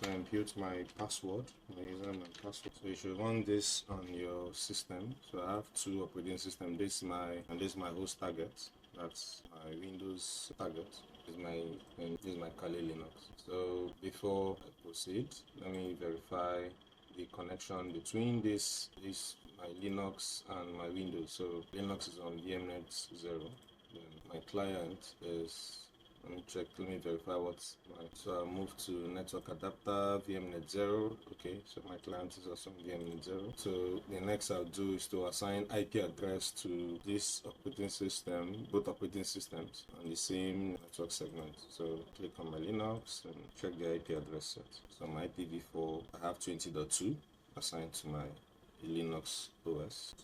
So I impute my password, my username and password. So you should run this on your system. So I have two operating systems. This is my host target. That's my Windows target. This is my Kali Linux. So before I proceed, let me verify the connection between this my Linux and my Windows. So Linux is on VMnet 0. Then my client is, let me verify what's my, so I move to network adapter VMnet 0. Okay, so my client is also VMnet 0. So the next I'll do is to assign IP address to this operating system, both operating systems on the same network segment. So click on my Linux and check the IP address set. So my IPv4, I have 20.2 assigned to my Linux OS.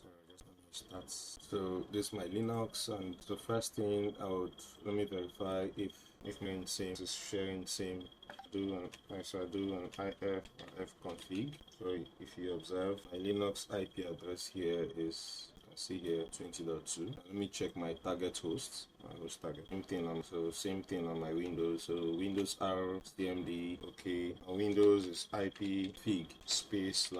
So this is my Linux, and the first thing let me verify if main same is sharing same. So I do an if config. So if you observe, my Linux IP address here is, you can see here, 20.2. Let me check my target host. My host target. Same thing on my Windows. So Windows R CMD. Okay. On Windows is IP fig space /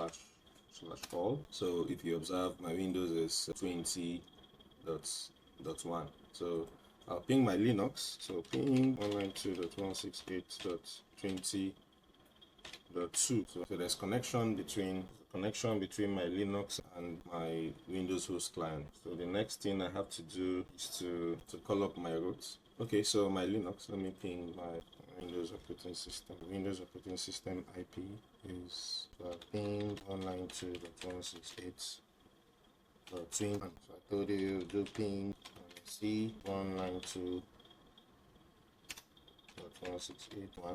all. So if you observe, my Windows is 20.1. So I'll ping my Linux. So ping 192.168.20.2. So there's connection between my Linux and my Windows host client. So the next thing I have to do is to call up my root. Okay, so my Linux, let me ping my Windows operating system. Windows operating system IP is ping 192.168.20. So I told you do ping C 192.168.1. I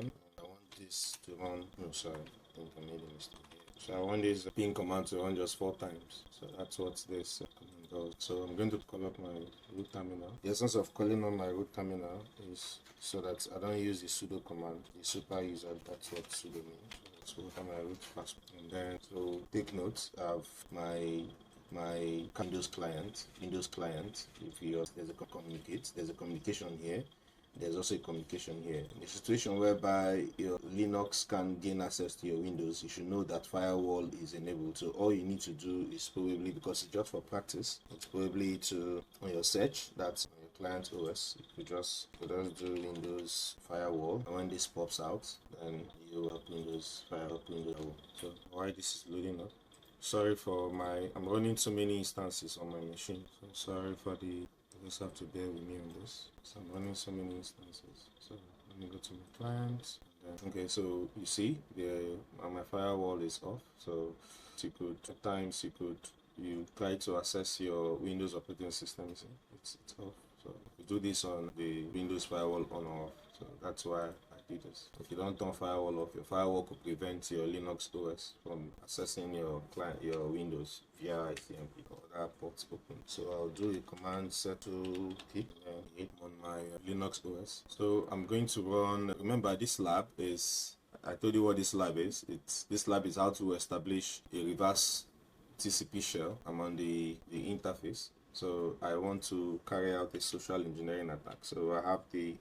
want this to run. No, sorry, I think I made a mistake here. So I want this ping command to run just 4 times. So that's what this command does. So I'm going to call up my root terminal. The essence of calling on my root terminal is so that I don't use the sudo command, the super user. That's what sudo means. So that's my root password. And then, so take note of my Windows client. If there's a communication here. There's also a communication here. In a situation whereby your Linux can gain access to your Windows, you should know that firewall is enabled. So all you need to do is probably, because it's just for practice, it's probably to, on your search, that's on your client OS, you just do Windows firewall, and when this pops out, then you up Windows firewall. So why this is loading up? Sorry for I'm running so many instances on my machine. So sorry for you just have to bear with me on this. So I'm running so many instances. So let me go to my client. Okay, so you see my firewall is off. So at times you try to access your Windows operating system. It's off. So you do this on the Windows firewall on or off. So that's why I do this. If you don't turn firewall off, your firewall could prevent your Linux OS from accessing your Windows via ICMP or that port open. So I'll do a command set to hit on my Linux OS. So I'm going to run. Remember, this lab is. I told you what this lab is. This lab is how to establish a reverse TCP shell. I'm on the interface. So I want to carry out a social engineering attack. So I have the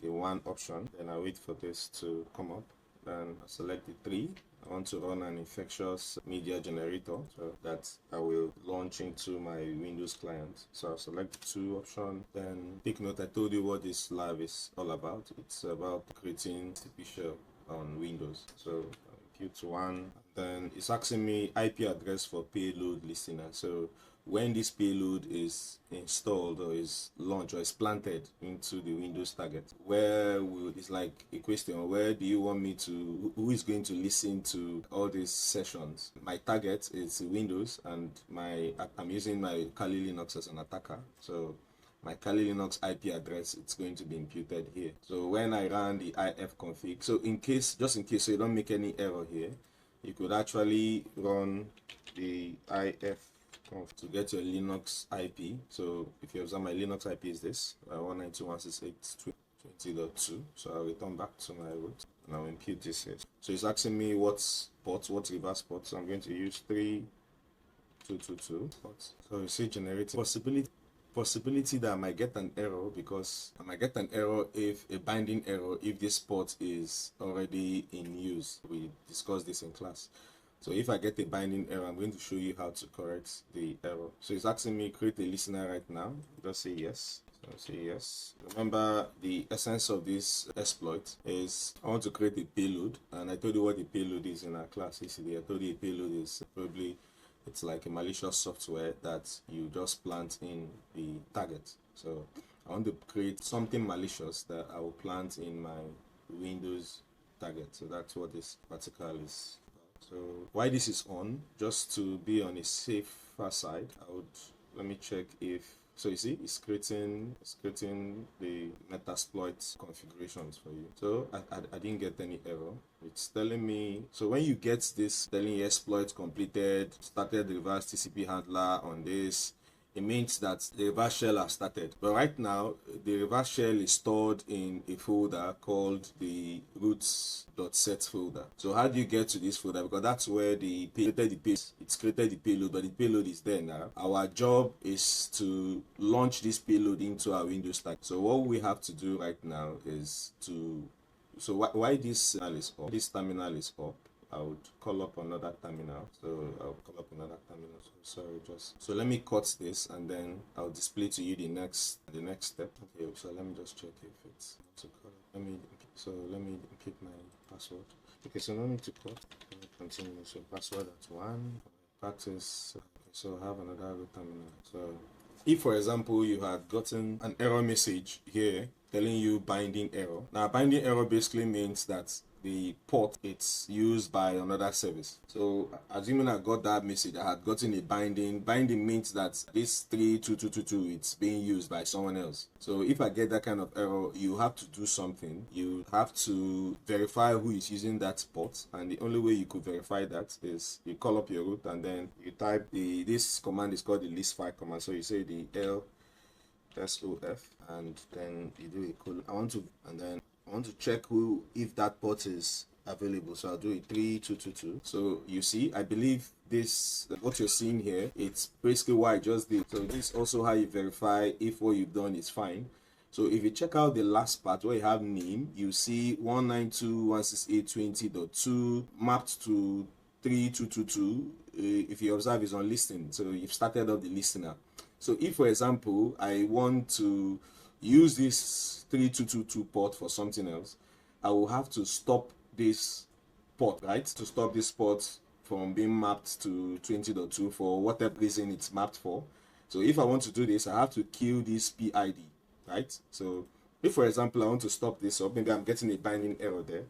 one option, then I wait for this to come up. Then I select the 3. I want to run an infectious media generator so that I will launch into my Windows client. So I'll select the 2 option. Then take note, I told you what this lab is all about. It's about creating TCP shell on Windows. So impute 1. Then it's asking me IP address for payload listener. So when this payload is installed or is launched or is planted into the Windows target, it's like a question, where do you want me to, who is going to listen to all these sessions? My target is Windows, and I'm using my Kali Linux as an attacker. So my Kali Linux IP address, it's going to be imputed here. So when I run the if config, so just in case so you don't make any error here, you could actually run the if to get your Linux IP. So if you observe, my Linux IP is this 192.168.20.2. So I'll return back to my root and I'll impute this here. So it's asking me what reverse port. So I'm going to use 3222 ports. So you see generating possibility. possibility that I might get an error, because I might get an error if a binding error if this port is already in use. We discussed this in class. So if I get a binding error, I'm going to show you how to correct the error. So it's asking me create a listener right now. Just say yes. So say yes. Remember, the essence of this exploit is I want to create a payload, and I told you what the payload is in our class yesterday. I told you a payload is probably, it's like a malicious software that you just plant in the target. So I want to create something malicious that I will plant in my Windows target. So that's what this particular is. So why this is on, just to be on a safer side, let me check if, so you see it's creating the Metasploit configurations for you. So I didn't get any error. It's telling me, so when you get this telling you exploit completed, started the reverse TCP handler on this, it means that the reverse shell has started. But right now, the reverse shell is stored in a folder called the root.set folder. So how do you get to this folder? Because that's where it's created the payload, but the payload is there now. Our job is to launch this payload into our Windows stack. So what we have to do right now is to, so why this terminal is up, I would call up another terminal. So I'll call up another terminal. So sorry, so let me cut this and then I'll display to you the next step. Okay, so let me just check if it's let me keep my password. Okay, so no need to cut. Let me continue. So password at 1. Practice. Okay, so I have another terminal. So if, for example, you had gotten an error message here telling you binding error. Now, binding error basically means that the port it's used by another service. So assuming I got that message, I had gotten a binding. Binding means that this 32222 it's being used by someone else. So if I get that kind of error, you have to do something. You have to verify who is using that port, and the only way you could verify that is you call up your root and then you type this command is called the list file command. So you say the LSOF and then you do a colon. I want to check if that port is available. So I'll do a 3222. So you see, I believe this, what you're seeing here, it's basically what I just did. So this is also how you verify if what you've done is fine. So if you check out the last part where you have name, you see 192.168.20.2 mapped to 3222. If you observe, is on listing. So you've started up the listener. So if, for example, I want to use this 3222 port for something else, I will have to stop this port, right? To stop this port from being mapped to 20.2 for whatever reason it's mapped for. So if I want to do this, I have to kill this PID, right? So if, for example, I want to stop this, or maybe I'm getting a binding error there,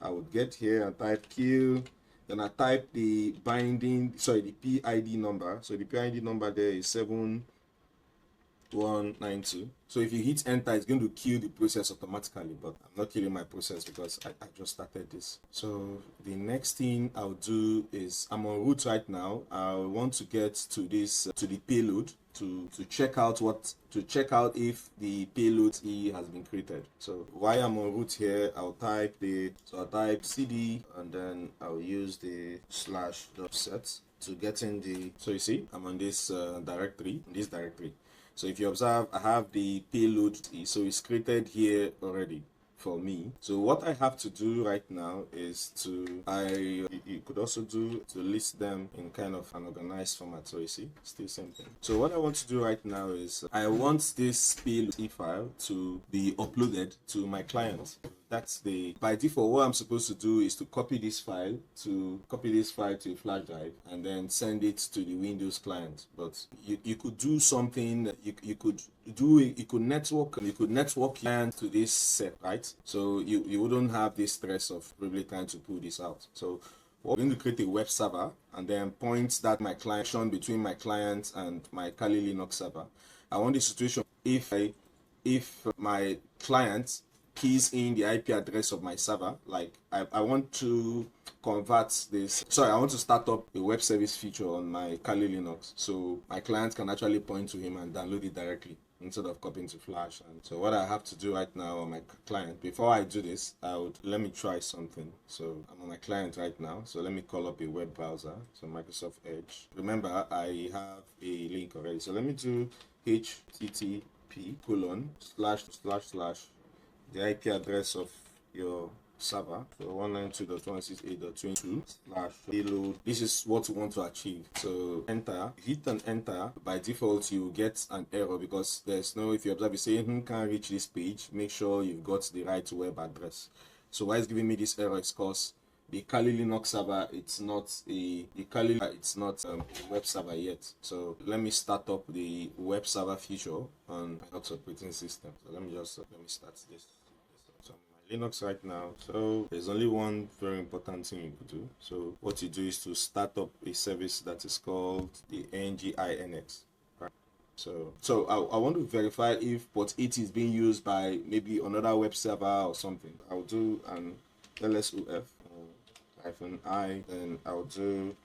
I would get here and type kill, then I type the PID number. So the PID number there is 7192. So if you hit enter, it's going to kill the process automatically, but I'm not killing my process because I just started this. So the next thing I'll do is, I'm on root right now. I want to get to this to the payload to check out if the payload E has been created. So while I'm on root here, I'll type cd and then I'll use the /set to get in the, so you see I'm on this directory. So if you observe, I have the payload, so it's created here already for me. So what I have to do right now is you could also do to list them in kind of an organized format. So you see, still same thing. So what I want to do right now is I want this payload file to be uploaded to my client. That's by default, what I'm supposed to do is to copy this file to a flash drive and then send it to the Windows client. But you could do something. You could network client to this set, right? So you wouldn't have this stress of really trying to pull this out. So we're going to create a web server and then point that my connection between my client and my Kali Linux server. I want the situation if my client keys in the IP address of my server, like I want to convert this. Sorry, I want to start up a web service feature on my Kali Linux, so my client can actually point to him and download it directly. instead of copying to Flash. And so what I have to do right now on my client, before I do this, let me try something. So I'm on my client right now. So let me call up a web browser. So Microsoft Edge. Remember, I have a link already. So let me do http:// the IP address of your server, so 192.168.22/payload. This is what you want to achieve. So enter, hit and enter. By default, you get an error because there's no, if you observe, you say can't reach this page, make sure you've got the right web address. So why is giving me this error is because the Kali Linux server, it's not a web server yet. So let me start up the web server feature on my Linux operating system. So let me start this. So Linux right now. So there's only one very important thing you could do. So what you do is to start up a service that is called the Nginx. Right? So I want to verify if port 80 is being used by maybe another web server or something. I'll do an LSUF -I, then I'll do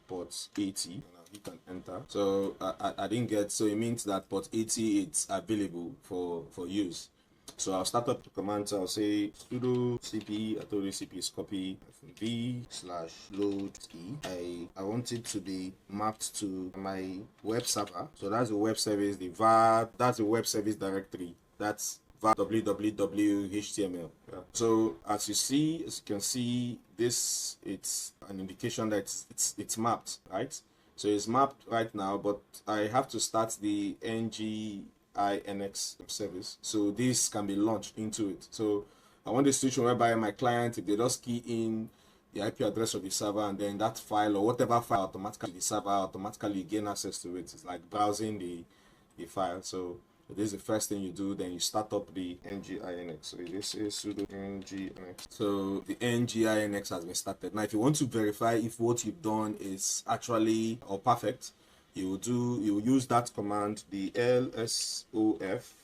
port 80 and I'll hit and enter. So I didn't get, so it means that port 80 it's available for use. So I'll start up the command. So I'll say sudo cp, I told you cp is copy v/load I want it to be mapped to my web server. So that's the web service, the var, that's the web service directory. That's www.html. Yeah. So as you can see, this, it's an indication that it's mapped, right? So it's mapped right now, but I have to start the Nginx service, so this can be launched into it. So I want a situation whereby my client, if they just key in the IP address of the server and then that file or whatever file, automatically the server automatically gain access to it. It's like browsing the file. So this is the first thing you do. Then you start up the Nginx. So this is sudo Nginx. So the Nginx has been started. Now if you want to verify if what you've done is actually or perfect, you use that command, the lsof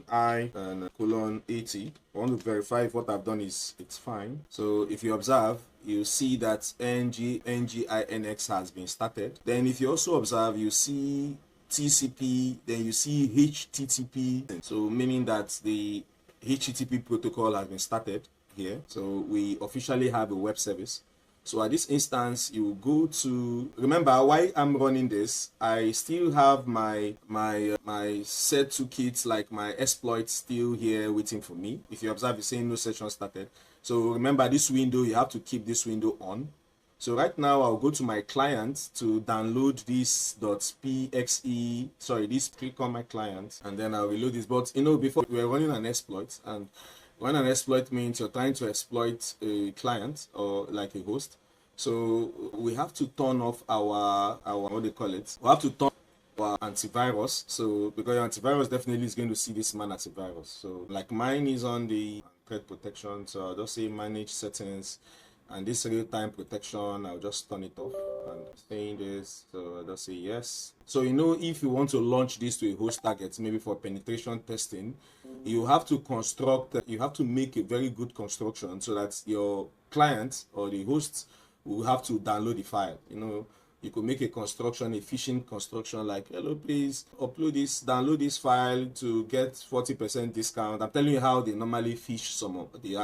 I and :80. I want to verify if what I've done is it's fine. So if you observe, you see that Nginx has been started. Then if you also observe, you see TCP, then you see HTTP, so meaning that the HTTP protocol has been started here. So we officially have a web service. So at this instance, you go to, remember why I'm running this, I still have my set toolkits, like my exploits still here waiting for me. If you observe, it's saying no session started. So remember this window, you have to keep this window on. So right now I'll go to my client to download this .pxe, sorry, this, click on my client and then I'll reload this. But you know, before we're running an exploit, and when an exploit means you're trying to exploit a client or like a host. So we have to turn off our what do you call it? We have to turn our antivirus. So because your antivirus definitely is going to see this man antivirus. So like mine is on the threat protection. So I'll just say manage settings. And this real-time protection, I'll just turn it off and saying this. So I'll just say yes. So you know, if you want to launch this to a host target, maybe for penetration testing, you have to make a very good construction so that your client or the host will have to download the file. You know, you could make a construction, a phishing construction, like, hello, please download this file to get 40% discount. I'm telling you how they normally phish they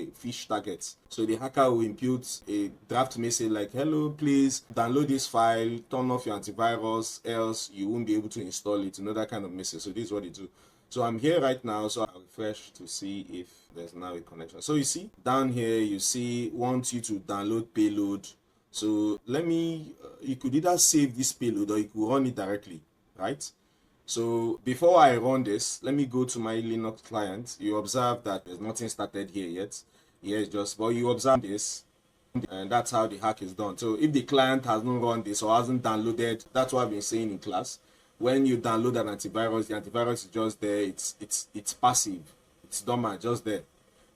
phish targets. So the hacker will impute a draft message like, hello, please download this file, turn off your antivirus, else you won't be able to install it. You know, that kind of message. So this is what they do. So I'm here right now, so I'll refresh to see if there's now a connection. So you see down here, you see want you to download payload. So let me, you could either save this payload or you could run it directly, right? So before I run this, let me go to my Linux client. You observe that there's nothing started here yet. Here is just, but you observe this, and that's how the hack is done. So if the client has not run this or hasn't downloaded, that's what I've been saying in class. When you download an antivirus, the antivirus is just there. It's passive. It's dormant, just there.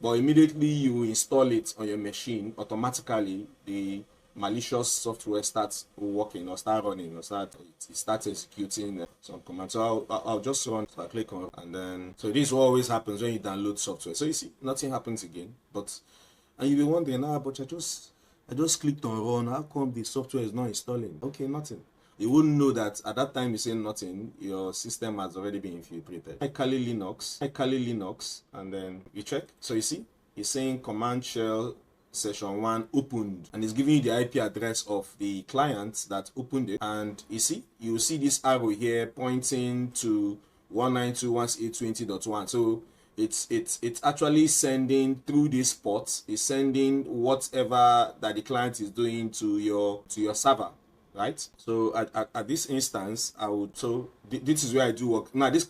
But immediately you install it on your machine, automatically the malicious software starts working or start running or it starts executing some commands. So I'll just run. So I click on, and then so this is what always happens when you download software. So you see nothing happens again, and you'll be wondering, but I just clicked on run, how come the software is not installing? Okay, nothing. you wouldn't know that at that time you say nothing, your system has already been infiltrated. I Kali Linux, and then you check. So you see, it's saying command shell session 1 opened, and it's giving you the IP address of the client that opened it. And you see, you see this arrow here pointing to 192.168.20.1. so it's actually sending through this port, it's sending whatever that the client is doing to your server, right? So at this instance, I would, so this is where I do work. Now this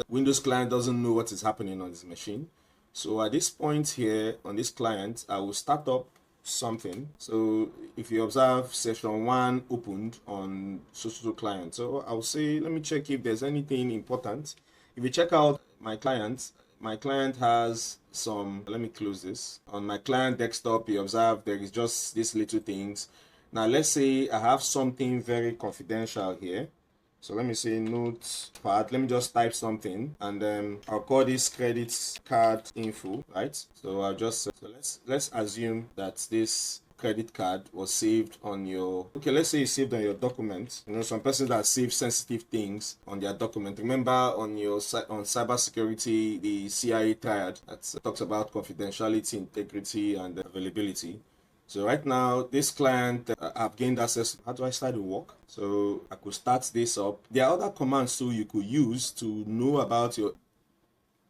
Windows client doesn't know what is happening on this machine. So at this point here on this client, I will start up something. So if you observe session 1 opened on so client, so I'll say, let me check if there's anything important. If you check out my client has some, let me close this. On my client desktop, you observe there is just these little things. Now let's say I have something very confidential here. So let me say notepad, let me just type something, and then I'll call this credit card info, right? So I'll just, so let's assume that this credit card was saved on your, okay, let's say it's saved on your document. You know, some persons that save sensitive things on their document. Remember on cybersecurity, the CIA triad that talks about confidentiality, integrity, and availability. So right now, this client, I've gained access. How do I start the work? So I could start this up. There are other commands too you could use to know about your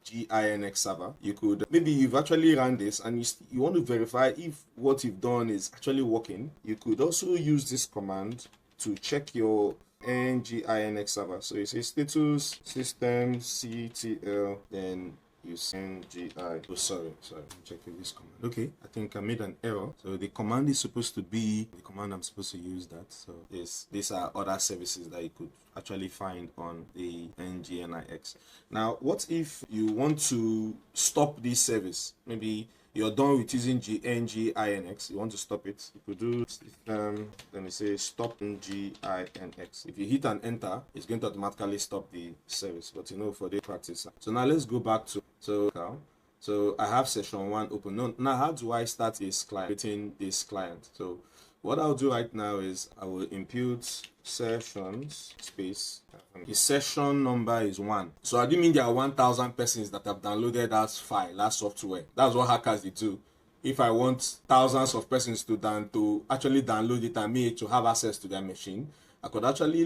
Nginx server. You could, maybe you've actually run this and you want to verify if what you've done is actually working. You could also use this command to check your Nginx server. So you say status system ctl, then you send gi. Oh, sorry, check this command. Okay, I think I made an error. So the command is supposed to be the command I'm supposed to use that. So these are other services that you could actually find on the Nginx. Now, what if you want to stop this service? Maybe you're done with using Nginx, you want to stop it. You could do let me say stop Nginx. If you hit an enter, it's going to automatically stop the service, but you know, for the practice. So now let's go back to, so I have session 1 open. Now how do I start this client, creating this client? So what I'll do right now is I will impute sessions space. The session number is 1. So I do mean there are 1,000 persons that have downloaded that file, that software. That's what hackers they do. If I want thousands of persons to actually download it and me to have access to their machine, I could actually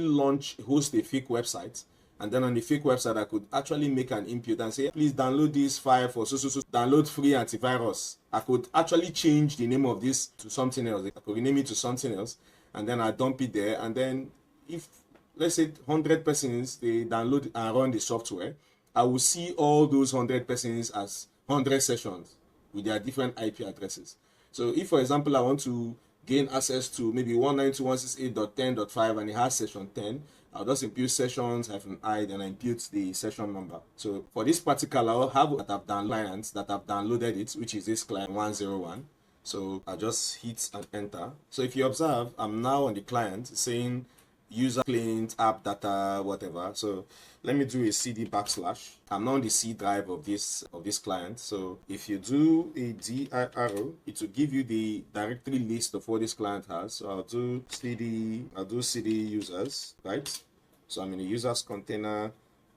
host a fake website. And then on the fake website, I could actually make an input and say, please download this file for download free antivirus. I could actually change the name of this to something else. I could rename it to something else, and then I dump it there. And then if, let's say 100 persons, they download and run the software, I will see all those 100 persons as 100 sessions with their different IP addresses. So if, for example, I want to gain access to maybe 192.168.10.5 and it has session 10, I'll just impute sessions-i, then I impute the session number. So for this particular, I'll have that I've done clients that have downloaded it, which is this client 101. So I just hit and enter. So if you observe, I'm now on the client saying user client app data whatever. So let me do a cd /. I'm now on the C drive of this client. So if you do a dir arrow, it will give you the directory list of what this client has. So I'll do cd users, right? So I'm in the users container.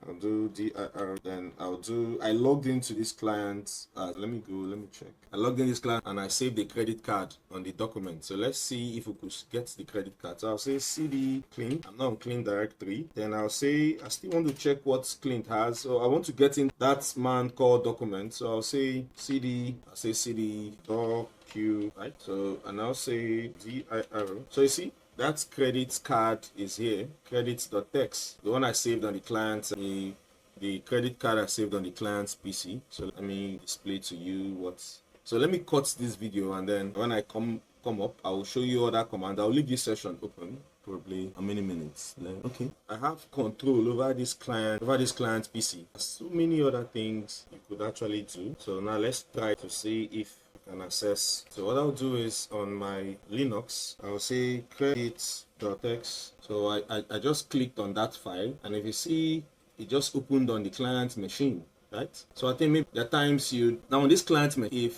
I'll do dir, then I logged into this client. Let me check. I logged in this client and I saved the credit card on the document. So let's see if we could get the credit card. So I'll say cd clean. I'm now on clean directory. Then I'll say I still want to check what client has. So I want to get in that man called document. So I'll say cd docu, right? So and I'll say dir. So you see, that credit card is here, credit.exe, the one I saved on the client, the credit card I saved on the client's PC. So let me display to you what's. So let me cut this video, and then when I come up, I will show you other commands. I'll leave this session open, probably how many minutes. Okay, I have control over this client's PC. So many other things you could actually do. So now let's try to see if and access. So what I'll do is on my Linux, I'll say credit.exe. So I just clicked on that file, and if you see, it just opened on the client machine, right? So I think maybe there are times now on this client machine,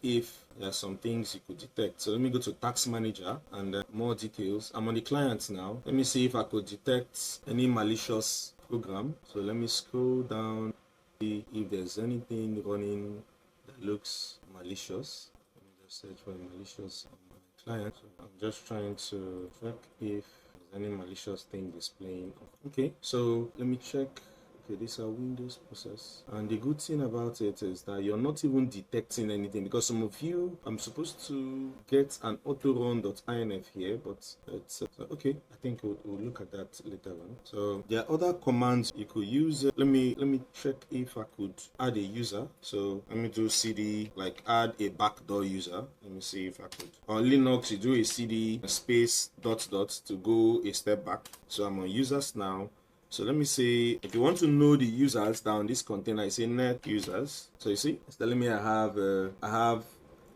if there are some things you could detect. So let me go to Task Manager and more details. I'm on the client now. Let me see if I could detect any malicious program. So let me scroll down, see if there's anything running that looks malicious. Let me just search for malicious on my client. So I'm just trying to check if there's any malicious thing displaying. Okay, so let me check. Okay, these are Windows process, and the good thing about it is that you're not even detecting anything, because some of you, I'm supposed to get an autorun.inf here, but it's okay. I think we'll look at that later on. So there are other commands you could use. Let me check if I could add a user. So let me do cd, like add a backdoor user. Let me see if I could. On Linux, you do a cd space ... to go a step back. So I'm on users now. So let me say, if you want to know the users down this container, I say net users. So you see, it's telling me I have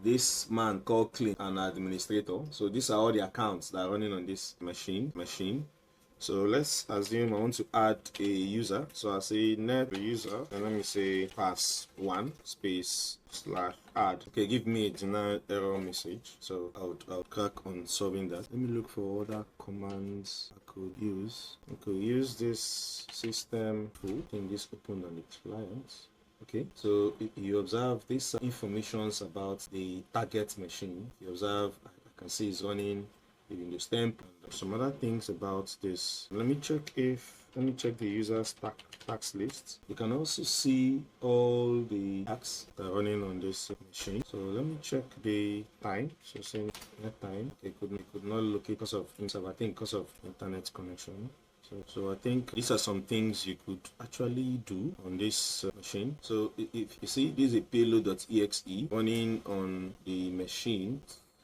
this man called Clean, an administrator. So these are all the accounts that are running on this machine. So let's assume I want to add a user. So I say net user, and let me say pass1 space / add. Okay, give me a general error message. So I'll crack on solving that. Let me look for other commands I could use. I could use this system tool. I think this opened on the client. Okay, so you observe these informations about the target machine. You observe, I can see it's running the Windows temp and some other things about this. Let me check the user's tax list. You can also see all the tasks that are running on this machine. So let me check the time. So saying net time. Okay, could not locate because of internet connection. So I think these are some things you could actually do on this machine. So if you see, this is a Payload.exe running on the machine,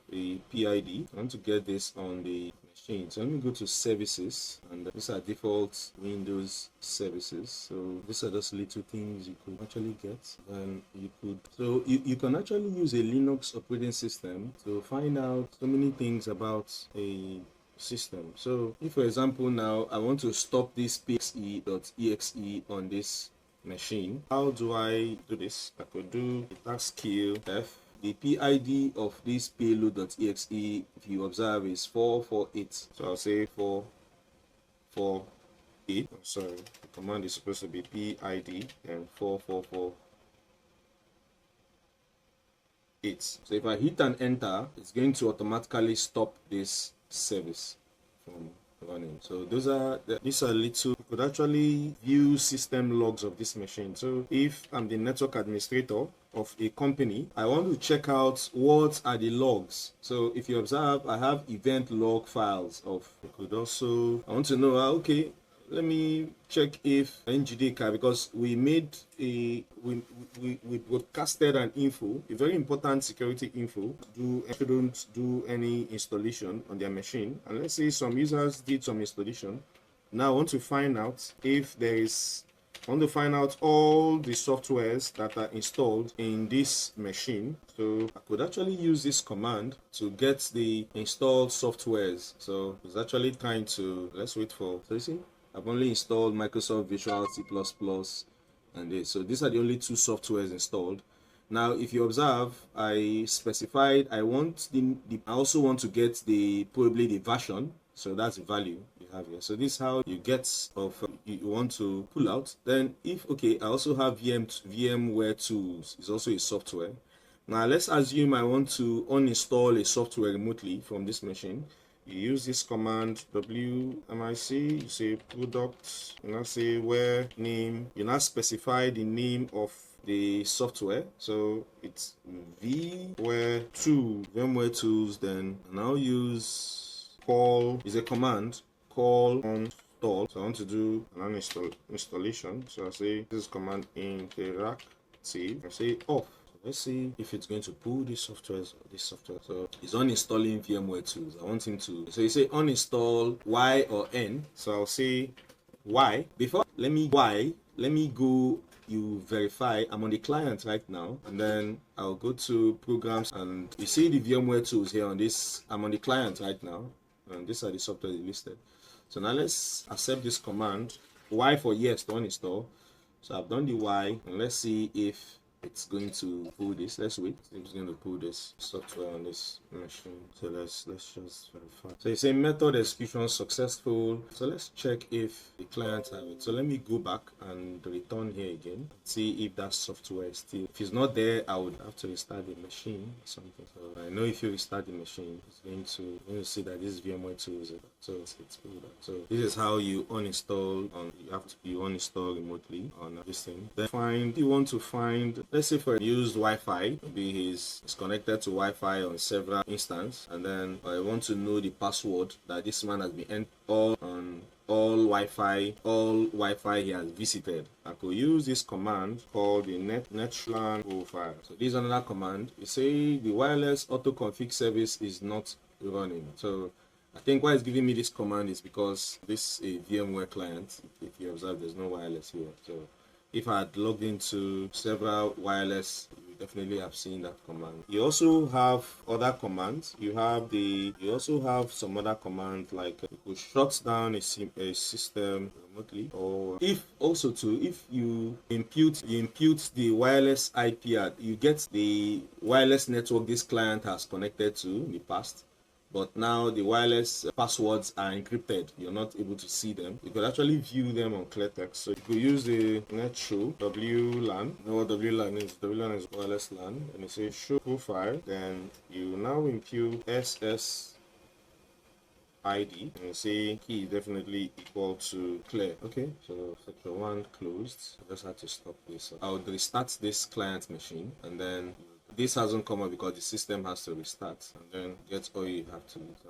the PID. I want to get this on the machine. So let me go to services, and these are default Windows services. So these are just little things you could actually get. And you can actually use a Linux operating system to find out so many things about a system. So if, for example, now I want to stop this pxe.exe on this machine, how do I do this? I could do a task kill f. The PID of this payload.exe, if you observe, is 448. So I'll say 448. I'm sorry, the command is supposed to be PID and 4448. So if I hit and enter, it's going to automatically stop this service from running. So these are little, you could actually view system logs of this machine. So if I'm the network administrator of a company, I want to check out what are the logs. So if you observe, I have event log files of, I want to know, okay, let me check if Nginx, because we broadcasted an info, a very important security info. Shouldn't do any installation on their machine, and let's say some users did some installation. Now I want to find out if there is. I want to find out all the softwares that are installed in this machine. So I could actually use this command to get the installed softwares. So it's actually trying to, let's wait for, so you see, I've only installed Microsoft Visual C++, and this. So these are the only two softwares installed. Now, if you observe, I specified I also want to get probably the version. So that's the value you have here. So this is how you get you want to pull out. Then I also have VMware Tools. It's also a software. Now let's assume I want to uninstall a software remotely from this machine. You use this command wmic, you say product, you now say where name, you now specify the name of the software. So it's VMware Tools. Then now use call, is a command, call uninstall. So I want to do an installation. So I say this command interactive, I say off. Let's see if it's going to pull this software. So it's uninstalling VMware Tools. I want him to. So you say uninstall Y or N. So I'll say Y. Let me go. You verify I'm on the client right now, and then I'll go to programs, and you see the VMware Tools here on this. I'm on the client right now, and these are the software listed. So now let's accept this command. Y for yes to uninstall. So I've done the Y, and let's see if it's going to pull this. Let's wait. It's going to pull this software on this machine. So let's just verify. So it's a method execution successful. So let's check if the client have it. So let me go back and return here again. See if that software is still. If it's not there, I would have to restart the machine or something. So I know if you restart the machine, it's going to see that this is VMware 2. So it's pulled out. So this is how you uninstall you uninstall remotely on this thing. Then you want to find, let's say for used Wi-Fi, maybe he's connected to Wi-Fi on several instances, and then I want to know the password that this man has been all Wi-Fi he has visited. I could use this command called the netran profile. So this is another command. You say the wireless autoconfig service is not running. So I think why it's giving me this command is because this is a VMware client. If you observe, there's no wireless here. So if I had logged into several wireless, you definitely have seen that command. You also have other commands. You also have some other commands like you could shut down a system remotely, or if you impute the wireless IP you get the wireless network this client has connected to in the past, but now the wireless passwords are encrypted. You're not able to see them. You could actually view them on clear text. So you could use the net show WLAN. You know what WLAN is? WLAN is wireless LAN. And you say show profile. Then you now impute SS ID and you say key is definitely equal to clear. Okay, so section 1 closed. I just had to stop this. I would restart this client machine, and then this hasn't come up because the system has to restart, and then get all you have to do. So